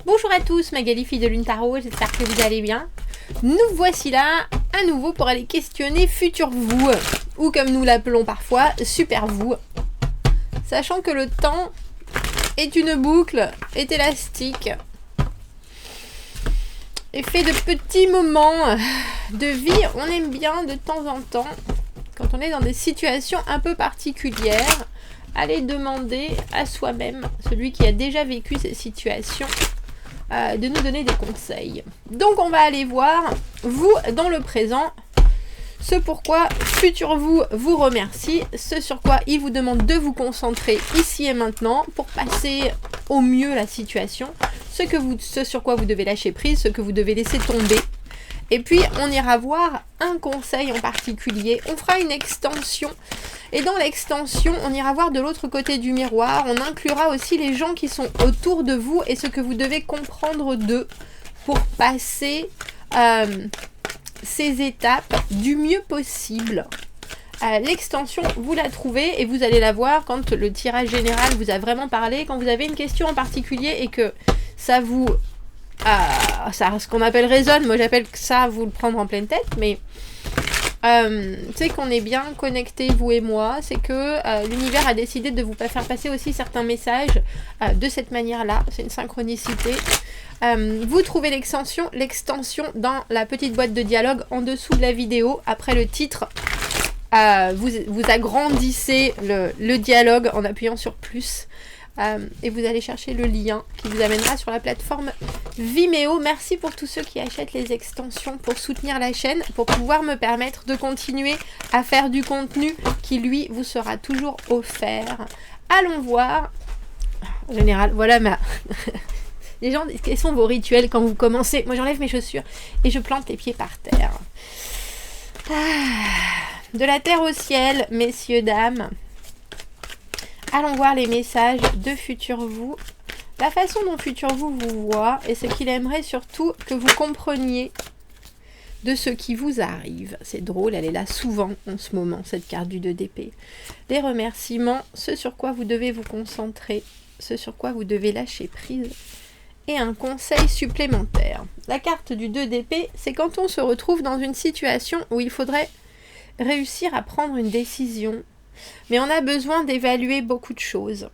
Bonjour à tous, Magali, fille de Lune Tarot, j'espère que vous allez bien. Nous voici là, à nouveau, pour aller questionner Futur Vous, ou comme nous l'appelons parfois, Super Vous. Sachant que le temps est une boucle, est élastique, et fait de petits moments de vie. On aime bien de temps en temps, quand on est dans des situations un peu particulières, aller demander à soi-même, celui qui a déjà vécu ces situations, de nous donner des conseils. Donc on va aller voir, vous, dans le présent, ce pourquoi Futur Vous vous remercie, ce sur quoi il vous demande de vous concentrer ici et maintenant pour passer au mieux la situation, ce sur quoi vous devez lâcher prise, ce que vous devez laisser tomber. Et puis on ira voir un conseil en particulier, on fera une extension. Et dans l'extension, on ira voir de l'autre côté du miroir, on inclura aussi les gens qui sont autour de vous et ce que vous devez comprendre d'eux pour passer ces étapes du mieux possible. L'extension, vous la trouvez et vous allez la voir quand le tirage général vous a vraiment parlé, quand vous avez une question en particulier et que ça vous... ce qu'on appelle résonne, moi j'appelle ça vous le prendre en pleine tête, mais... c'est qu'on est bien connectés, vous et moi, c'est que l'univers a décidé de vous faire passer aussi certains messages de cette manière-là, c'est une synchronicité. Vous trouvez l'extension dans la petite boîte de dialogue en dessous de la vidéo, après le titre. Vous agrandissez le dialogue en appuyant sur plus. Et vous allez chercher le lien qui vous amènera sur la plateforme Vimeo. Merci pour tous ceux qui achètent les extensions pour soutenir la chaîne, pour pouvoir me permettre de continuer à faire du contenu qui lui vous sera toujours offert. Allons voir. En général, voilà ma... Les gens, quels sont vos rituels quand vous commencez? Moi j'enlève mes chaussures et je plante les pieds par terre. De la terre au ciel, messieurs, dames. Allons voir les messages de Futur Vous. La façon dont Futur Vous vous voit et ce qu'il aimerait surtout que vous compreniez de ce qui vous arrive. C'est drôle, elle est là souvent en ce moment, cette carte du 2 d'épée. Les remerciements, ce sur quoi vous devez vous concentrer, ce sur quoi vous devez lâcher prise. Et un conseil supplémentaire. La carte du 2 d'épée, c'est quand on se retrouve dans une situation où il faudrait réussir à prendre une décision. Mais on a besoin d'évaluer beaucoup de choses.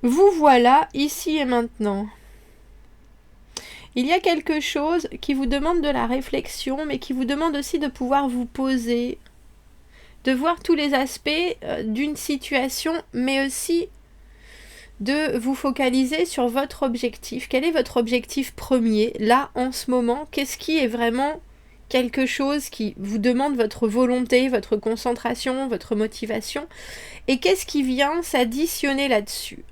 Vous voilà ici et maintenant. Il y a quelque chose qui vous demande de la réflexion, mais qui vous demande aussi de pouvoir vous poser, de voir tous les aspects d'une situation, mais aussi de vous focaliser sur votre objectif. Quel est votre objectif premier, là, en ce moment? Qu'est-ce qui est vraiment quelque chose qui vous demande votre volonté, votre concentration, votre motivation? Et qu'est-ce qui vient s'additionner là-dessus?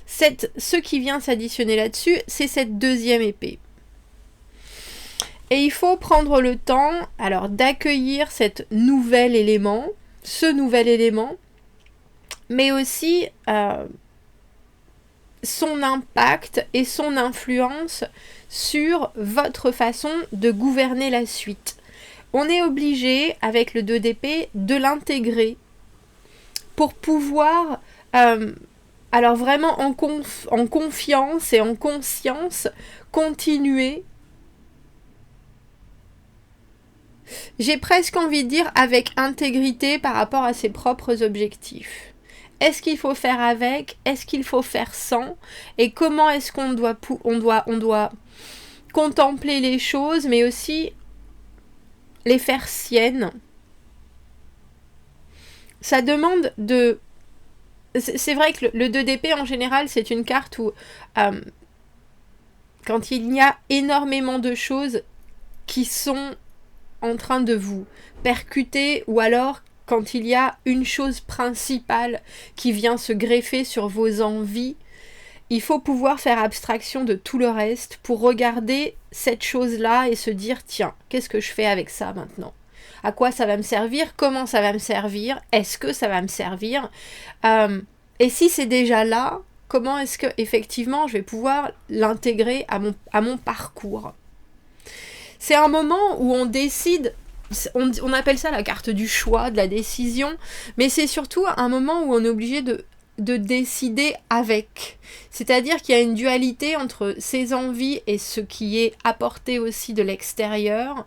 Ce qui vient s'additionner là-dessus, c'est cette deuxième épée. Et il faut prendre le temps, alors, d'accueillir ce nouvel élément, mais aussi son impact et son influence sur votre façon de gouverner la suite. On est obligé, avec le 2 d'épée, de l'intégrer pour pouvoir, alors vraiment en confiance et en conscience, continuer. J'ai presque envie de dire avec intégrité par rapport à ses propres objectifs. Est-ce qu'il faut faire avec? Est-ce qu'il faut faire sans? Et comment est-ce qu'on doit contempler les choses, mais aussi les faire siennes? Ça demande de... C'est vrai que le 2 d'épée, en général, c'est une carte où, quand il y a énormément de choses qui sont en train de vous percuter, ou alors quand il y a une chose principale qui vient se greffer sur vos envies, il faut pouvoir faire abstraction de tout le reste pour regarder cette chose-là et se dire, tiens, qu'est-ce que je fais avec ça maintenant? À quoi ça va me servir? Comment ça va me servir? Est-ce que ça va me servir? Et si c'est déjà là, comment est-ce que effectivement je vais pouvoir l'intégrer à mon parcours? C'est un moment où on décide, on appelle ça la carte du choix, de la décision, mais c'est surtout un moment où on est obligé de de décider avec. C'est-à-dire qu'il y a une dualité entre ses envies et ce qui est apporté aussi de l'extérieur.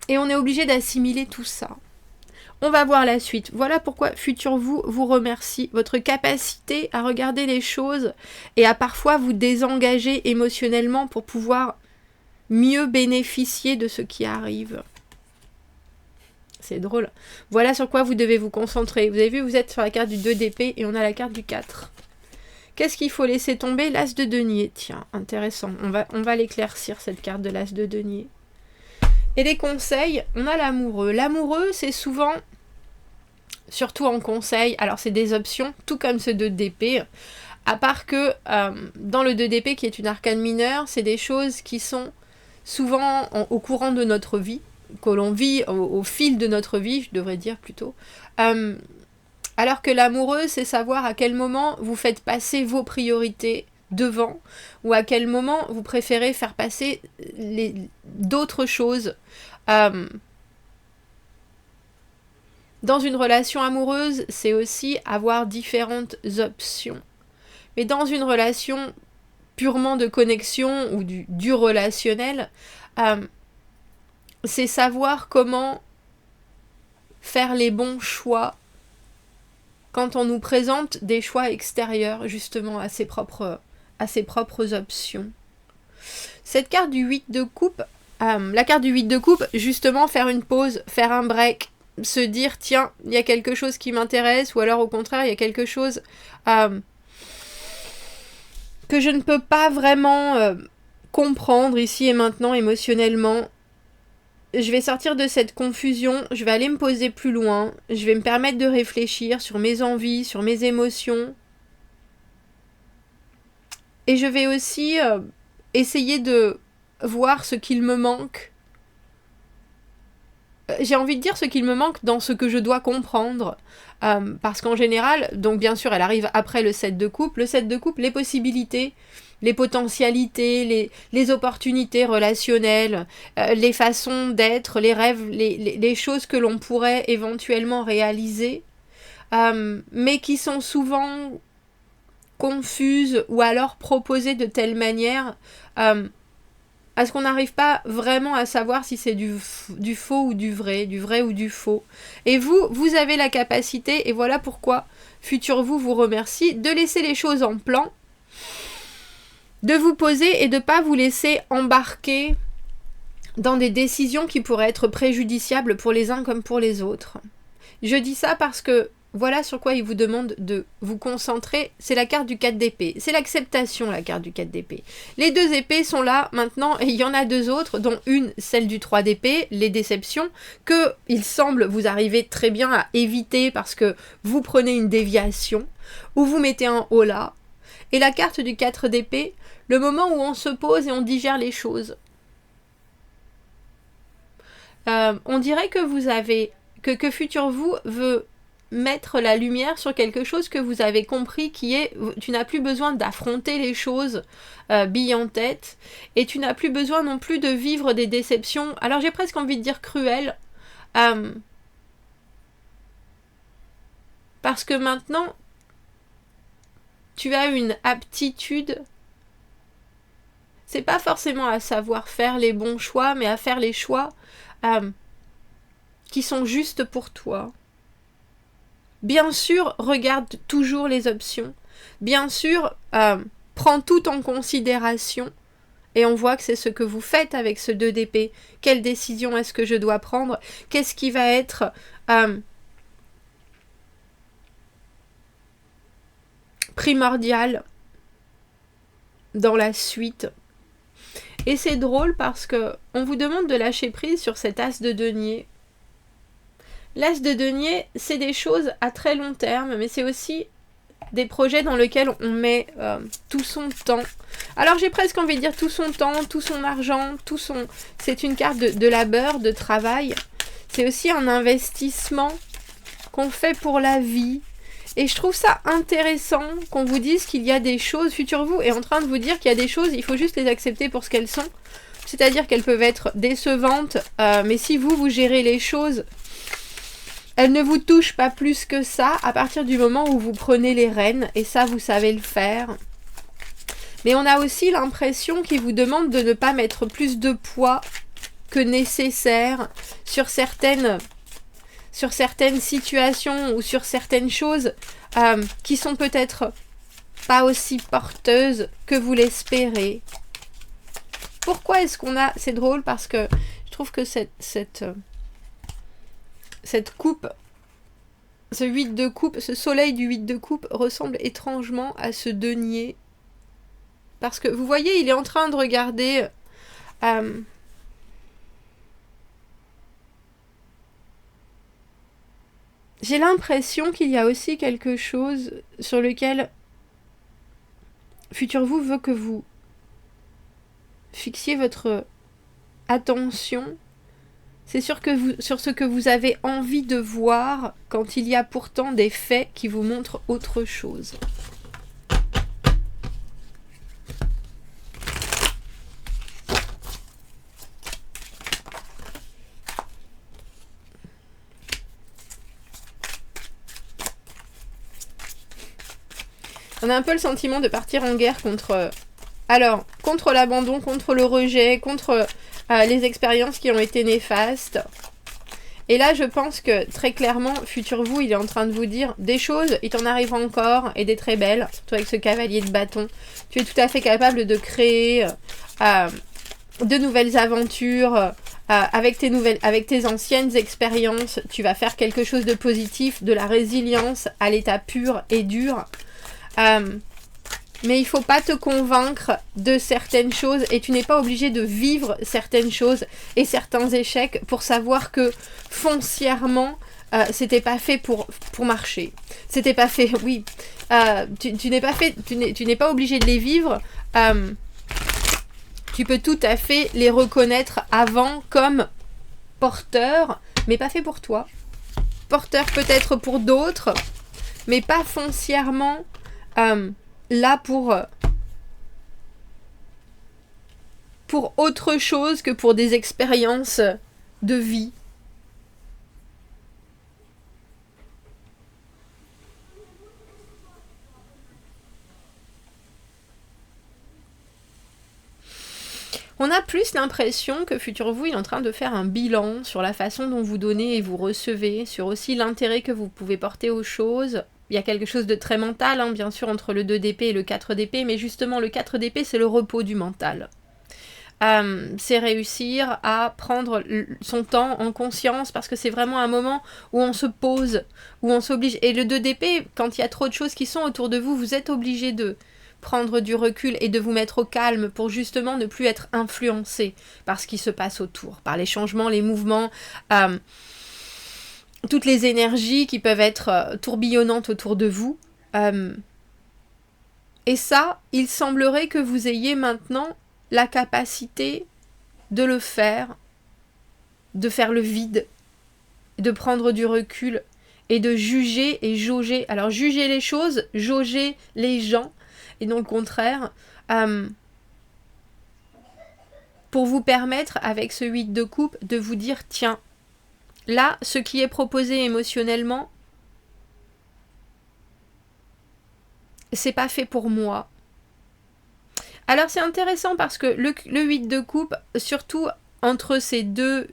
Et on est obligé d'assimiler tout ça. On va voir la suite. Voilà pourquoi Futur Vous vous remercie. Votre capacité à regarder les choses et à parfois vous désengager émotionnellement pour pouvoir mieux bénéficier de ce qui arrive. C'est drôle. Voilà sur quoi vous devez vous concentrer. Vous avez vu, vous êtes sur la carte du 2 d'épée et on a la carte du 4. Qu'est-ce qu'il faut laisser tomber? L'as de denier. Tiens, intéressant. On va l'éclaircir, cette carte de l'as de denier. Et les conseils, on a l'amoureux. L'amoureux, c'est souvent, surtout en conseil, alors c'est des options, tout comme ce 2 d'épée, à part que dans le 2 d'épée, qui est une arcane mineure, c'est des choses qui sont souvent au courant de notre vie, que l'on vit au fil de notre vie, je devrais dire plutôt. Alors que l'amoureux, c'est savoir à quel moment vous faites passer vos priorités devant, ou à quel moment vous préférez faire passer d'autres choses. Dans une relation amoureuse, c'est aussi avoir différentes options. Mais dans une relation purement de connexion ou du relationnel, c'est savoir comment faire les bons choix quand on nous présente des choix extérieurs justement à ses propres options. Cette carte du 8 de coupe, la carte du 8 de coupe, justement faire une pause, faire un break, se dire tiens, il y a quelque chose qui m'intéresse, ou alors au contraire, il y a quelque chose que je ne peux pas vraiment comprendre ici et maintenant émotionnellement. Je vais sortir de cette confusion, je vais aller me poser plus loin, je vais me permettre de réfléchir sur mes envies, sur mes émotions. Et je vais aussi essayer de voir ce qu'il me manque. J'ai envie de dire ce qu'il me manque dans ce que je dois comprendre. Parce qu'en général, donc bien sûr, elle arrive après le 7 de coupe. Le 7 de coupe, les possibilités, les potentialités, les opportunités relationnelles, les façons d'être, les rêves, les choses que l'on pourrait éventuellement réaliser, mais qui sont souvent confuses ou alors proposées de telle manière à ce qu'on n'arrive pas vraiment à savoir si c'est du faux ou du vrai ou du faux. Et vous avez la capacité, et voilà pourquoi Futur vous remercie, de laisser les choses en plan, de vous poser et de ne pas vous laisser embarquer dans des décisions qui pourraient être préjudiciables pour les uns comme pour les autres. Je dis ça parce que voilà sur quoi il vous demande de vous concentrer. C'est la carte du 4 d'épée. C'est l'acceptation, la carte du 4 d'épée. Les 2 épées sont là maintenant, et il y en a 2 autres, dont une, celle du 3 d'épée, les déceptions, que il semble vous arriver très bien à éviter parce que vous prenez une déviation, ou vous mettez un holà. Et la carte du 4 d'épée, le moment où on se pose et on digère les choses. On dirait que vous avez, que Futur vous veut mettre la lumière sur quelque chose que vous avez compris, qui est, tu n'as plus besoin d'affronter les choses bille en tête, et tu n'as plus besoin non plus de vivre des déceptions, alors j'ai presque envie de dire cruelles, parce que maintenant tu as une aptitude, c'est pas forcément à savoir faire les bons choix, mais à faire les choix qui sont justes pour toi. Bien sûr, regarde toujours les options. Bien sûr, prends tout en considération. Et on voit que c'est ce que vous faites avec ce 2 d'épée. Quelle décision est-ce que je dois prendre? Qu'est-ce qui va être primordial dans la suite? Et c'est drôle parce que on vous demande de lâcher prise sur cet as de denier. L'as de denier, c'est des choses à très long terme, mais c'est aussi des projets dans lesquels on met tout son temps. Alors j'ai presque envie de dire tout son temps, tout son argent, c'est une carte de labeur, de travail. C'est aussi un investissement qu'on fait pour la vie. Et je trouve ça intéressant qu'on vous dise qu'il y a des choses, Futur vous est en train de vous dire qu'il y a des choses, il faut juste les accepter pour ce qu'elles sont. C'est-à-dire qu'elles peuvent être décevantes, mais si vous gérez les choses Elle ne vous touche pas plus que ça à partir du moment où vous prenez les rênes, et ça vous savez le faire. Mais on a aussi l'impression qu'il vous demande de ne pas mettre plus de poids que nécessaire sur certaines situations ou sur certaines choses qui sont peut-être pas aussi porteuses que vous l'espérez. Pourquoi est-ce qu'on a... C'est drôle parce que je trouve que cette coupe, ce 8 de coupe, ce soleil du 8 de coupe ressemble étrangement à ce denier. Parce que vous voyez, il est en train de regarder... j'ai l'impression qu'il y a aussi quelque chose sur lequel Futur Vous veut que vous fixiez votre attention. C'est sur ce que vous avez envie de voir quand il y a pourtant des faits qui vous montrent autre chose. On a un peu le sentiment de partir en guerre contre l'abandon, contre le rejet, contre les expériences qui ont été néfastes. Et là, je pense que très clairement, Futur Vous, il est en train de vous dire des choses, il t'en arrivera encore, et des très belles, surtout avec ce cavalier de bâton. Tu es tout à fait capable de créer de nouvelles aventures. Avec tes anciennes expériences, tu vas faire quelque chose de positif, de la résilience à l'état pur et dur. Mais il faut pas te convaincre de certaines choses et tu n'es pas obligé de vivre certaines choses et certains échecs pour savoir que foncièrement c'était pas fait pour marcher. C'était pas fait, oui. Tu n'es pas obligé de les vivre. Tu peux tout à fait les reconnaître avant comme porteurs, mais pas fait pour toi. Porteurs peut-être pour d'autres, mais pas foncièrement là pour autre chose que pour des expériences de vie. On a plus l'impression que Futur Vous est en train de faire un bilan sur la façon dont vous donnez et vous recevez, sur aussi l'intérêt que vous pouvez porter aux choses. Il y a quelque chose de très mental, hein, bien sûr, entre le 2 d'épée et le 4 d'épée, mais justement, le 4 d'épée, c'est le repos du mental. C'est réussir à prendre son temps en conscience, parce que c'est vraiment un moment où on se pose, où on s'oblige. Et le 2 d'épée, quand il y a trop de choses qui sont autour de vous, vous êtes obligé de prendre du recul et de vous mettre au calme pour justement ne plus être influencé par ce qui se passe autour, par les changements, les mouvements... toutes les énergies qui peuvent être tourbillonnantes autour de vous. Et ça, il semblerait que vous ayez maintenant la capacité de le faire, de faire le vide, de prendre du recul et de juger et jauger. Alors, juger les choses, jauger les gens, et non le contraire, pour vous permettre, avec ce 8 de coupe, de vous dire, tiens, là, ce qui est proposé émotionnellement, c'est pas fait pour moi. Alors c'est intéressant parce que le 8 de coupe, surtout entre ces deux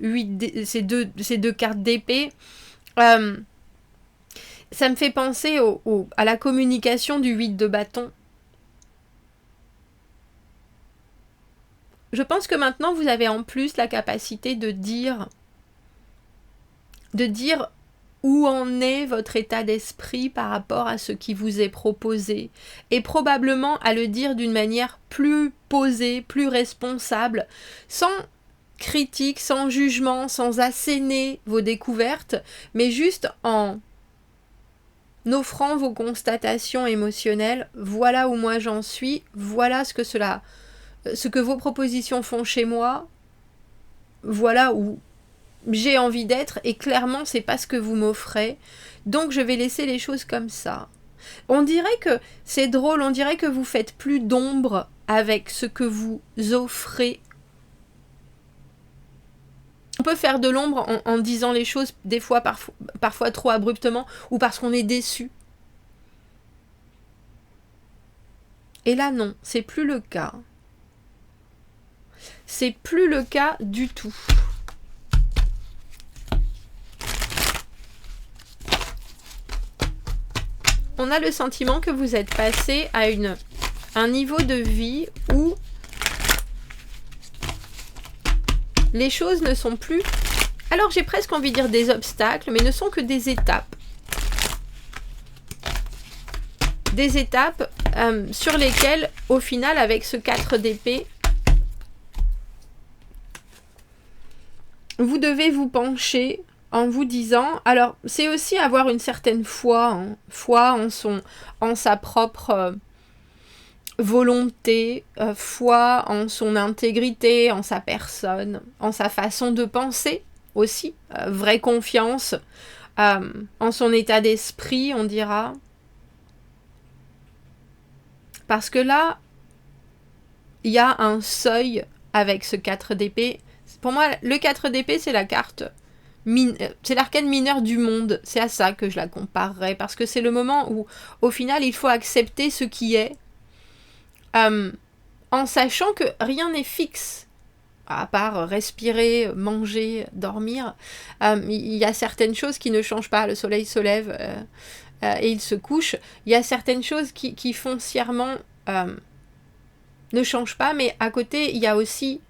cartes d'épée, ça me fait penser à la communication du 8 de bâton. Je pense que maintenant vous avez en plus la capacité de dire où en est votre état d'esprit par rapport à ce qui vous est proposé, et probablement à le dire d'une manière plus posée, plus responsable, sans critique, sans jugement, sans asséner vos découvertes, mais juste en offrant vos constatations émotionnelles. Voilà où moi j'en suis, voilà ce que vos propositions font chez moi, voilà où j'ai envie d'être, et clairement c'est pas ce que vous m'offrez, donc je vais laisser les choses comme ça. On dirait que c'est drôle, on dirait que vous faites plus d'ombre avec ce que vous offrez. peut faire de l'ombre en disant les choses des fois, parfois trop abruptement, ou parce qu'on est déçu. Et là, non, c'est plus le cas. C'est plus le cas du tout. On a le sentiment que vous êtes passé à un niveau de vie où les choses ne sont plus, alors j'ai presque envie de dire des obstacles, mais ne sont que des étapes. Des étapes sur lesquelles, au final, avec ce 4 d'épée, vous devez vous pencher en vous disant, alors c'est aussi avoir une certaine foi, hein, foi en sa propre volonté, foi en son intégrité, en sa personne, en sa façon de penser aussi, vraie confiance en son état d'esprit, on dira. Parce que là, il y a un seuil avec ce 4 d'épée. Pour moi, le 4 d'épée, c'est la carte, c'est l'arcane mineure du monde. C'est à ça que je la comparerais. Parce que c'est le moment où, au final, il faut accepter ce qui est, en sachant que rien n'est fixe. À part respirer, manger, dormir. Il y a certaines choses qui ne changent pas. Le soleil se lève et il se couche. Il y a certaines choses qui foncièrement ne changent pas, mais à côté, il y a aussi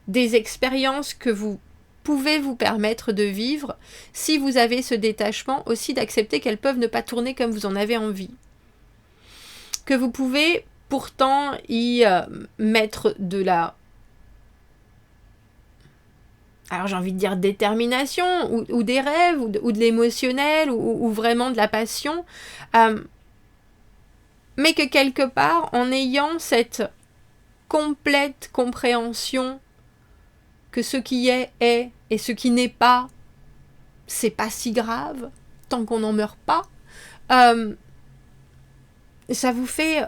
des expériences que vous pouvez vous permettre de vivre si vous avez ce détachement aussi d'accepter qu'elles peuvent ne pas tourner comme vous en avez envie. Que vous pouvez pourtant y mettre de la... Alors j'ai envie de dire détermination, ou des rêves, ou de l'émotionnel, ou vraiment de la passion, mais que quelque part, en ayant cette complète compréhension que ce qui est, et ce qui n'est pas, c'est pas si grave, tant qu'on n'en meurt pas, ça vous fait...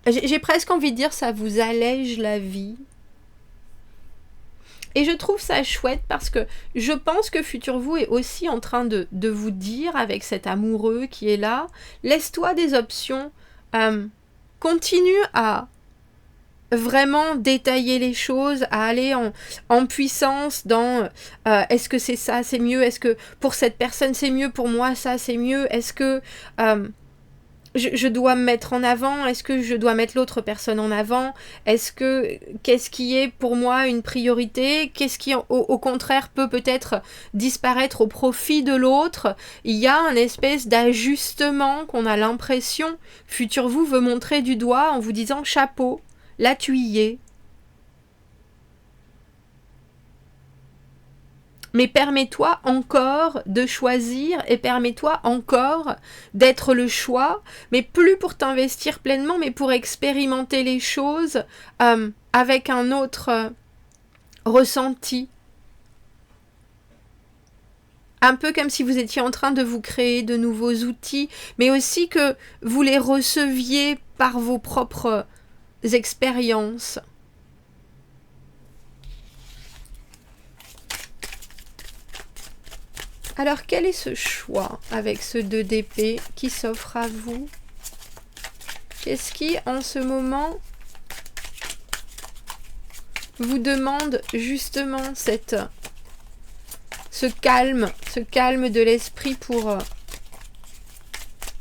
J'ai presque envie de dire, ça vous allège la vie. Et je trouve ça chouette parce que je pense que Futur Vous est aussi en train de vous dire, avec cet amoureux qui est là, laisse-toi des options, continue à vraiment détailler les choses, à aller en puissance dans est-ce que c'est ça, c'est mieux, est-ce que pour cette personne c'est mieux, pour moi ça c'est mieux, est-ce que je dois me mettre en avant, est-ce que je dois mettre l'autre personne en avant, qu'est-ce qui est pour moi une priorité, qu'est-ce qui au contraire peut-être disparaître au profit de l'autre. Il y a un espèce d'ajustement qu'on a l'impression Futur Vous veut montrer du doigt en vous disant chapeau, là tu y es. Mais permets-toi encore de choisir et permets-toi encore d'être le choix, mais plus pour t'investir pleinement, mais pour expérimenter les choses avec un autre ressenti. Un peu comme si vous étiez en train de vous créer de nouveaux outils, mais aussi que vous les receviez par vos propres expériences. Alors, quel est ce choix avec ce 2 d'épée qui s'offre à vous? Qu'est-ce qui, en ce moment, vous demande justement ce calme de l'esprit pour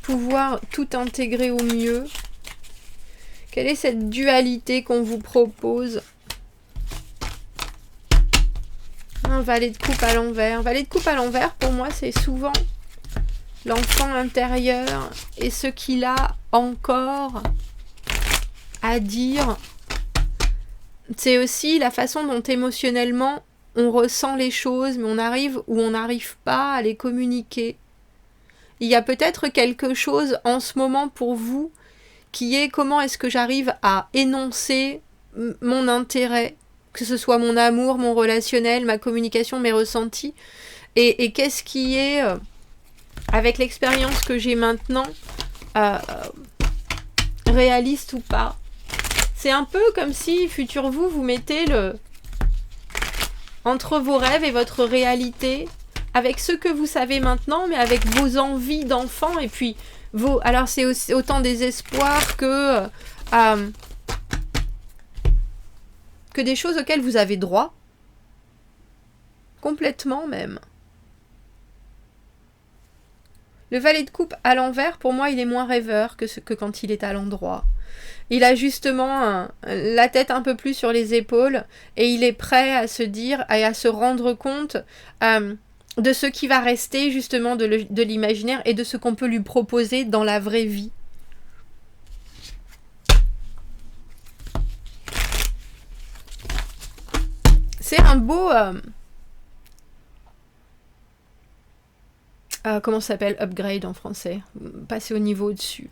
pouvoir tout intégrer au mieux? Quelle est cette dualité qu'on vous propose? Un valet de coupe à l'envers. Valet de coupe à l'envers, pour moi, c'est souvent l'enfant intérieur et ce qu'il a encore à dire. C'est aussi la façon dont émotionnellement on ressent les choses, mais on arrive ou on n'arrive pas à les communiquer. Il y a peut-être quelque chose en ce moment pour vous qui est comment est-ce que j'arrive à énoncer mon intérêt, que ce soit mon amour, mon relationnel, ma communication, mes ressentis, et qu'est-ce qui est, avec l'expérience que j'ai maintenant, réaliste ou pas. C'est un peu comme si, Futur Vous, vous mettez entre vos rêves et votre réalité, avec ce que vous savez maintenant, mais avec vos envies d'enfant, et puis vos... Alors c'est aussi autant des espoirs que des choses auxquelles vous avez droit. Complètement même. Le valet de coupe à l'envers, pour moi, il est moins rêveur que quand il est à l'endroit. Il a justement la tête un peu plus sur les épaules et il est prêt à se dire et à se rendre compte de ce qui va rester justement de l'imaginaire et de ce qu'on peut lui proposer dans la vraie vie. C'est un beau... comment ça s'appelle? Upgrade en français. Passer au niveau au-dessus.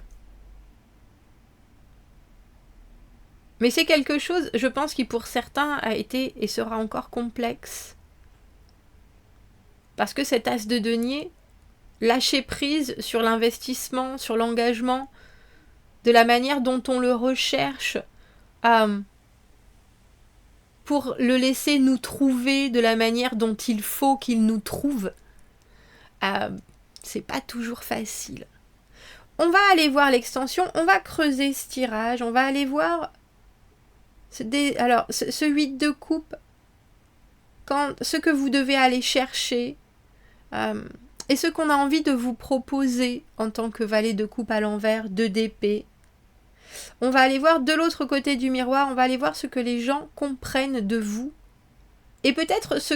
Mais c'est quelque chose, je pense, qui pour certains a été et sera encore complexe. Parce que cet as de denier, lâcher prise sur l'investissement, sur l'engagement, de la manière dont on le recherche, pour le laisser nous trouver de la manière dont il faut qu'il nous trouve, c'est pas toujours facile. On va aller voir l'extension, on va creuser ce tirage, on va aller voir ce 8 de coupe, ce que vous devez aller chercher, et ce qu'on a envie de vous proposer en tant que valet de coupe à l'envers, 2 d'épée. On va aller voir de l'autre côté du miroir, on va aller voir ce que les gens comprennent de vous, et peut-être ce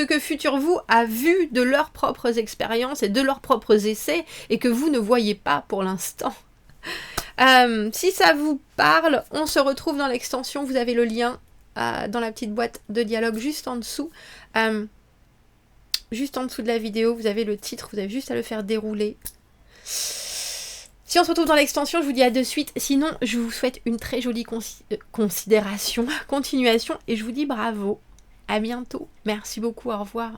que futur vous a vu de leurs propres expériences et de leurs propres essais, et que vous ne voyez pas pour l'instant. Si ça vous parle, on se retrouve dans l'extension, vous avez le lien dans la petite boîte de dialogue juste en dessous. Juste en dessous de la vidéo, vous avez le titre, vous avez juste à le faire dérouler. Si on se retrouve dans l'extension, je vous dis à de suite. Sinon, je vous souhaite une très jolie continuation, et je vous dis bravo. À bientôt. Merci beaucoup, au revoir.